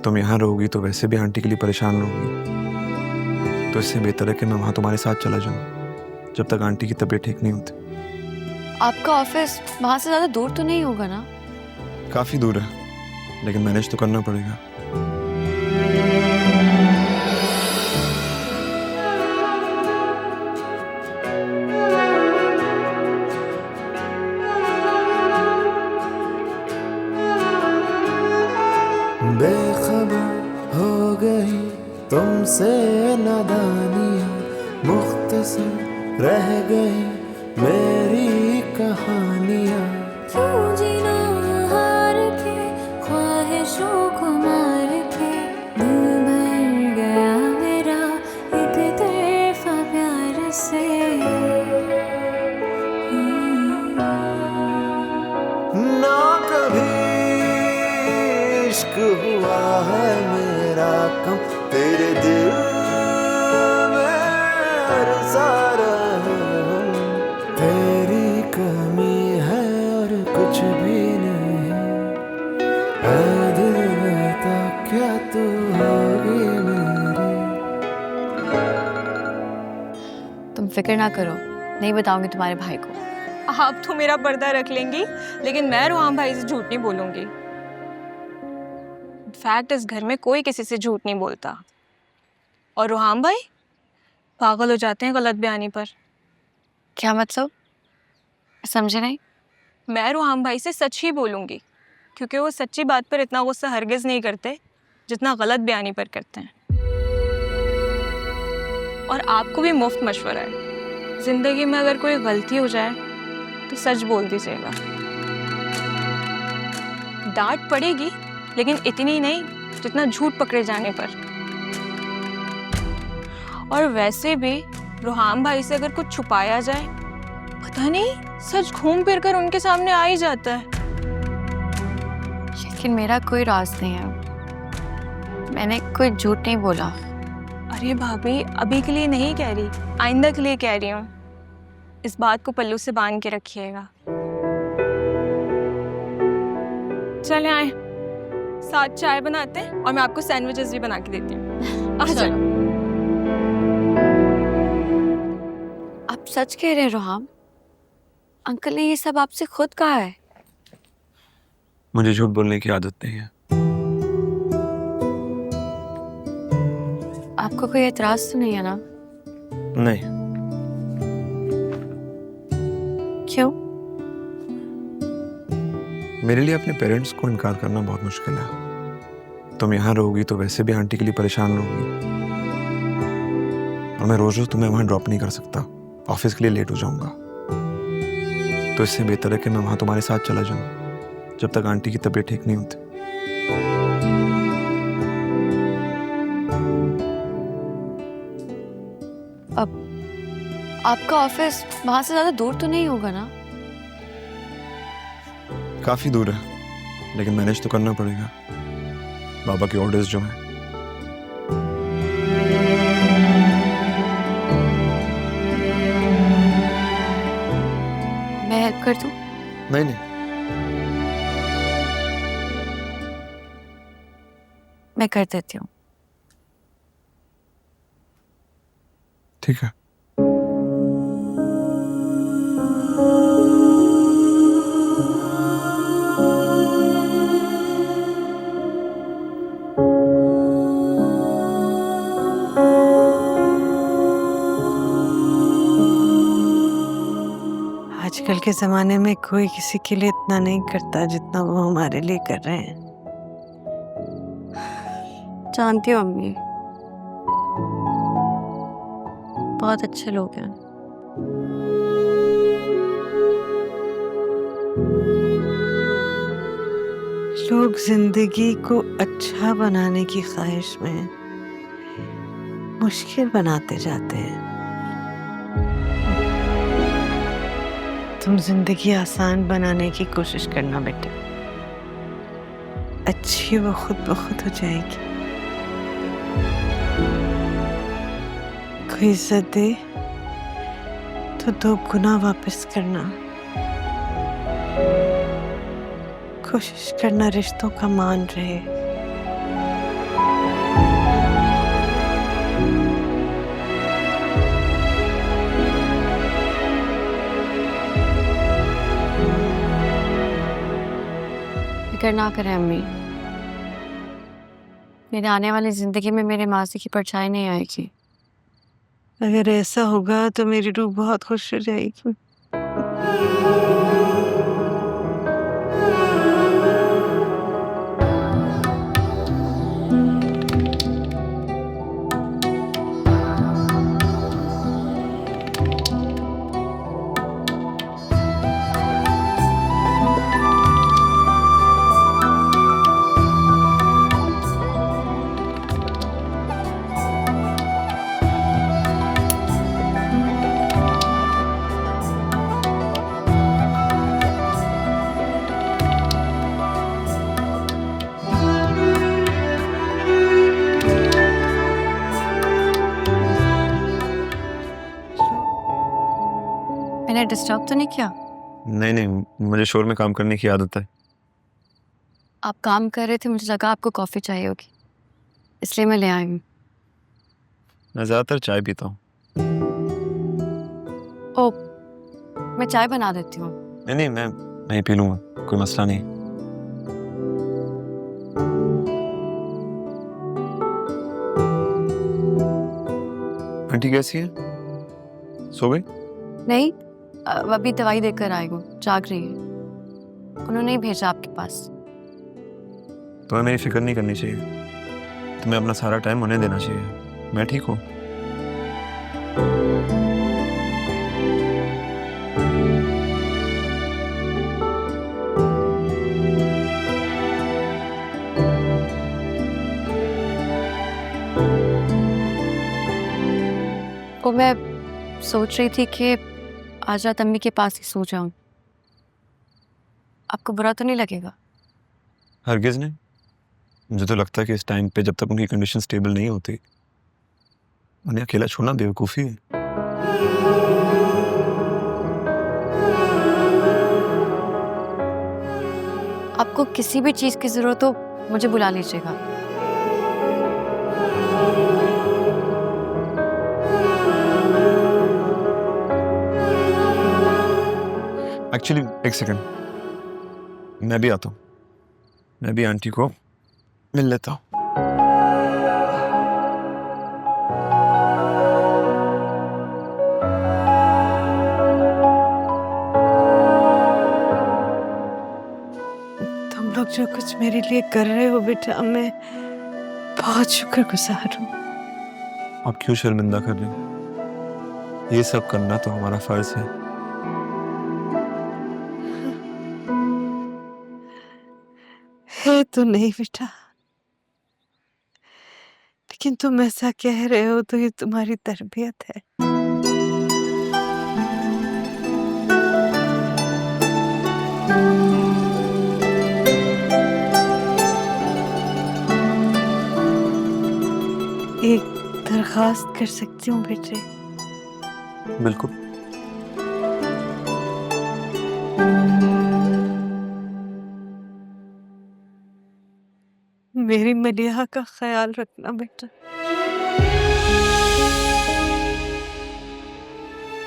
तुम यहाँ रहोगी तो वैसे भी आंटी के लिए परेशान रहोगी, तो इससे बेहतर है कि मैं वहाँ तुम्हारे साथ चला जाऊँ जब तक आंटी की तबीयत ठीक नहीं होती। आपका ऑफिस वहाँ से ज़्यादा दूर तो नहीं होगा ना? काफ़ी दूर है, लेकिन मैनेज तो करना पड़ेगा। बेखबर हो गई तुमसे नादानियाँ, मुख्तसर रह गई मेरी कहानियाँ। क्यों जीना हार के ख्वाहिशों को मार के, दिल भर गया मेरा एक तरफा प्यार से। ना कभी इश्क हुआ है मेरा कम, तेरे दिल में हर सारा हूँ। तेरी कमी है और कुछ भी नहीं, ऐ दिल बता क्या तू होगी मेरी। तुम फिक्र ना करो, नहीं बताऊंगी तुम्हारे भाई को। आप तो मेरा पर्दा रख लेंगी, लेकिन मैं रोहान भाई से झूठ नहीं बोलूंगी। इनफैक्ट इस घर में कोई किसी से झूठ नहीं बोलता, और रोहान भाई पागल हो जाते हैं गलत बयानी पर। क्या मतलब? समझे नहीं? मैं रोहान भाई से सच ही बोलूंगी, क्योंकि वो सच्ची बात पर इतना गुस्सा हरगिज नहीं करते जितना गलत बयानी पर करते हैं। और आपको भी मुफ्त मशवरा है, जिंदगी में अगर कोई गलती हो जाए तो सच बोल दीजिएगा। डांट पड़ेगी, लेकिन इतनी नहीं जितना झूठ पकड़े जाने पर। और वैसे भी रोहान भाई से अगर कुछ छुपाया जाए, पता नहीं सच घूम फिर कर उनके सामने आ ही जाता है। लेकिन मेरा कोई राज नहीं है, मैंने कोई झूठ नहीं बोला। अरे भाभी, अभी के लिए नहीं कह रही, आइंदा के लिए कह रही हूँ। इस बात को पल्लू से बांध के रखिएगा। चले आए, साथ चाय बनाते हैं और मैं आपको सैंडविचेस भी बना के देती हूँ। चलो। आप सच कह रहे हैं रोहान? अंकल ने ये सब आपसे खुद कहा है? मुझे झूठ बोलने की आदत नहीं है। आपको कोई एतराज तो नहीं है ना? नहीं। क्यों? मेरे लिए अपने पेरेंट्स को इनकार करना बहुत मुश्किल है। तुम यहाँ रहोगी तो वैसे भी आंटी के लिए परेशान रहोगी, और मैं रोज रोज तुम्हें वहाँ ड्रॉप नहीं कर सकता, ऑफिस के लिए लेट हो जाऊंगा। तो इससे बेहतर है कि मैं वहाँ तुम्हारे साथ चला जाऊँ जब तक आंटी की तबीयत ठीक नहीं होती। अब आपका ऑफिस वहाँ से ज़्यादा दूर तो नहीं होगा ना? काफ़ी दूर है, लेकिन मैनेज तो करना पड़ेगा। बाबा के ऑर्डर्स जो हैं। मैं हेल्प कर दूँ? नहीं नहीं, मैं कर देती हूँ। ठीक है। आजकल के ज़माने में कोई किसी के लिए इतना नहीं करता जितना वो हमारे लिए कर रहे हैं। जानती हूँ अम्मी, बहुत अच्छे लोग हैं। लोग जिंदगी को अच्छा बनाने की ख्वाहिश में मुश्किल बनाते जाते हैं। तुम जिंदगी आसान बनाने की कोशिश करना बेटा, अच्छी वो खुद ब खुद हो जाएगी। कोई इज्जत दे तो 2 गुना वापस करना। कोशिश करना रिश्तों का मान रहे, फिक्र ना करें अम्मी। मेरे आने वाली जिंदगी में मेरे मासी की परछाई नहीं आएगी। अगर ऐसा होगा तो मेरी रूह बहुत खुश हो जाएगी। मैंने डिस्टर्ब तो नहीं किया? नहीं नहीं, मुझे शोर में काम करने की आदत है। आप काम कर रहे थे, मुझे लगा आपको कॉफी चाहिए होगी, इसलिए मैं ले आई हूँ। मैं ज़्यादातर चाय पीता हूँ। ओ, मैं चाय बना देती हूँ। नहीं नहीं, मैं ही पी लूँगा, कोई मसला नहीं। आंटी कैसी है? सो गई? नहीं, अभी दवाई देकर आई हूँ, जाग रही है। उन्होंने ही भेजा आपके पास। तुम्हें मेरी फिक्र नहीं करनी चाहिए, तुम्हें अपना सारा टाइम उन्हें देना चाहिए। मैं ठीक हूँ। वो मैं सोच रही थी कि आज रात अम्मी के पास ही सो जाऊं। आपको बुरा तो नहीं लगेगा? हरगिज़ नहीं। मुझे तो लगता है कि इस टाइम पे जब तक उनकी कंडीशन स्टेबल नहीं होती, उन्हें अकेला छोड़ना बेवकूफ़ी है। आपको किसी भी चीज़ की ज़रूरत हो, मुझे बुला लीजिएगा। एक्चुअली एक सेकंड, मैं भी आता हूँ। मैं भी आंटी को मिल लेता हूँ। तुम लोग जो कुछ मेरे लिए कर रहे हो बेटा, मैं बहुत शुक्रगुजार हूँ। आप क्यों शर्मिंदा कर रहे हो? ये सब करना तो हमारा फर्ज है। है तो नहीं बेटा, लेकिन तुम ऐसा कह रहे हो तो ये तुम्हारी तरबियत है। एक दरखास्त कर सकती हूँ बेटे? बिल्कुल। मेरी मलिहा का ख्याल रखना बेटा।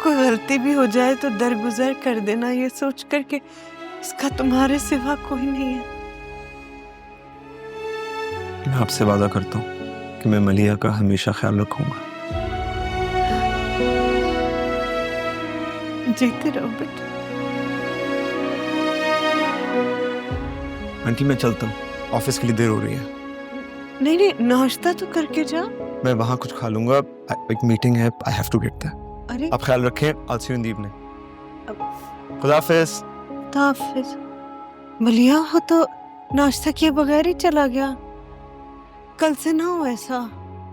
कोई गलती भी हो जाए तो दरगुजर कर देना, ये सोच कर के इसका तुम्हारे सिवा कोई नहीं है। मैं आपसे वादा करता हूँ कि मैं मलिया का हमेशा ख्याल रखूंगा। जीते रहो बेटा। आंटी मैं चलता हूँ, ऑफिस के लिए देर हो रही है। नहीं नहीं, नाश्ता तो करके जा। मैं वहाँ कुछ खा लूंगा, एक मीटिंग है, I have to get that. अरे आप ख्याल रखें, I see you in the evening. खुदा हाफिज। हाफिज। मलिया हो तो नाश्ता किए बगैर ही चला गया। कल से ना हो ऐसा।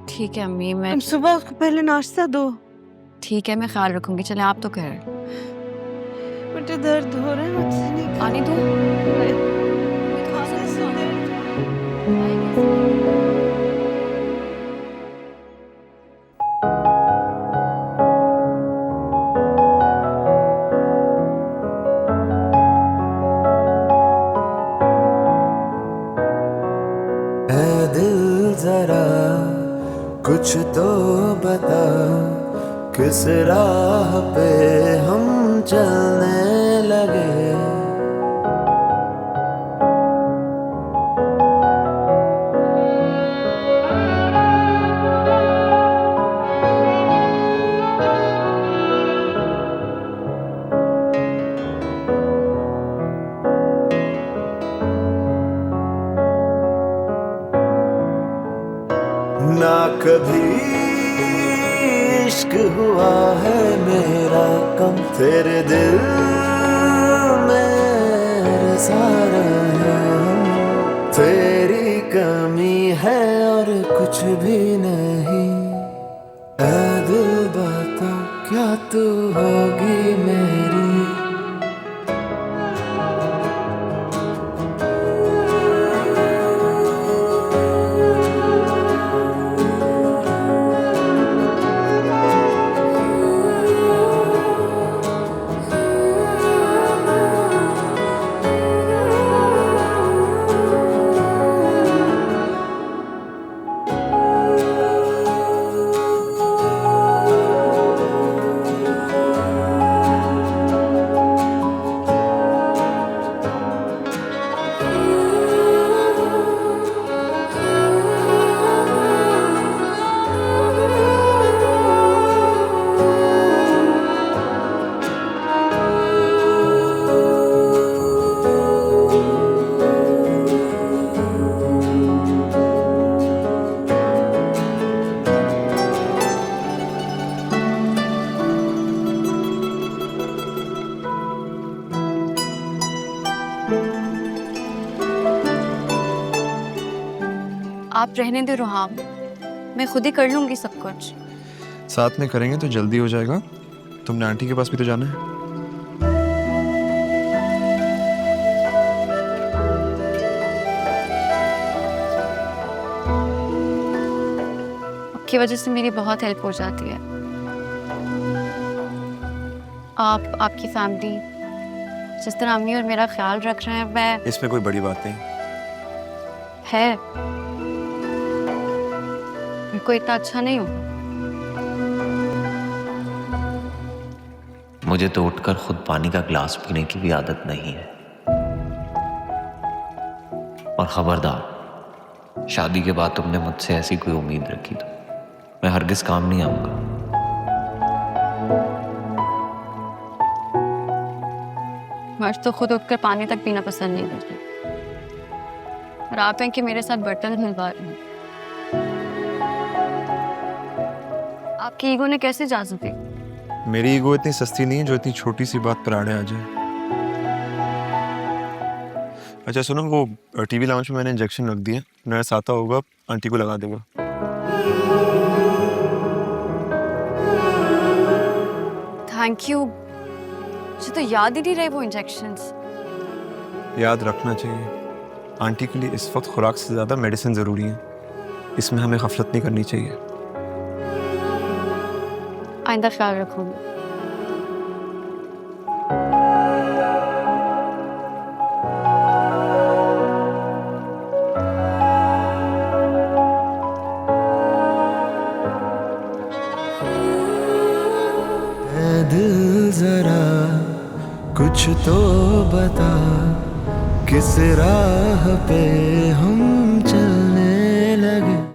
ठीक है अम्मी, मैं तुम सुबह उसको पहले नाश्ता दो। ठीक है, मैं ख्याल रखूंगी। चले, आप तो कह रहे हैं। बेटे दर्द हो रहा है, मुझसे नहीं आने दो। ऐ दिल जरा कुछ तो बता, किस राह पे हम चलने लगे। ना कभी इश्क हुआ है मेरा कम, तेरे दिल में सारा है हम, तेरी कमी है और कुछ भी नहीं। ऐ दिल बता क्या तू होगी मेरी। आप रहने दो रोहाम, मैं खुद ही कर लूंगी सब कुछ। साथ में करेंगे तो जल्दी हो जाएगा। तुमने आंटी के पास भी तो जाना है। आपकी वजह से मेरी बहुत हेल्प हो जाती है। आप, आपकी फैमिली जिस तरह अम्मी और मेरा ख्याल रख रहे हैं, मैं इसमें कोई बड़ी बात नहीं। है मेरे को इतना अच्छा नहीं हो। मुझे तो उठकर खुद पानी का गिलास पीने की भी आदत नहीं है। और खबरदार, शादी के बाद तुमने मुझसे ऐसी कोई उम्मीद रखी तो मैं हरगिज काम नहीं आऊंगा। मर्द तो खुद उठकर पानी तक पीना पसंद नहीं करते, और आप हैं कि मेरे साथ बर्तन धुलवा रहे हैं। आपकी ईगो ने कैसे इजाजत दी? मेरी ईगो इतनी सस्ती नहीं है जो इतनी छोटी सी बात पर आड़े आ जाए। अच्छा सुनो, वो टीवी लाउंज में मैंने इंजेक्शन रख दिया, नर्स आता होगा, आंटी को लगा देगा। Thank you. मुझे तो याद ही नहीं रहे वो इंजेक्शंस। याद रखना चाहिए, आंटी के लिए इस वक्त खुराक से ज़्यादा मेडिसिन ज़रूरी है। इसमें हमें गफलत नहीं करनी चाहिए। आइंदा ख्याल रखूंगी। ऐ दिल जरा कुछ तो बता, किस राह पे हम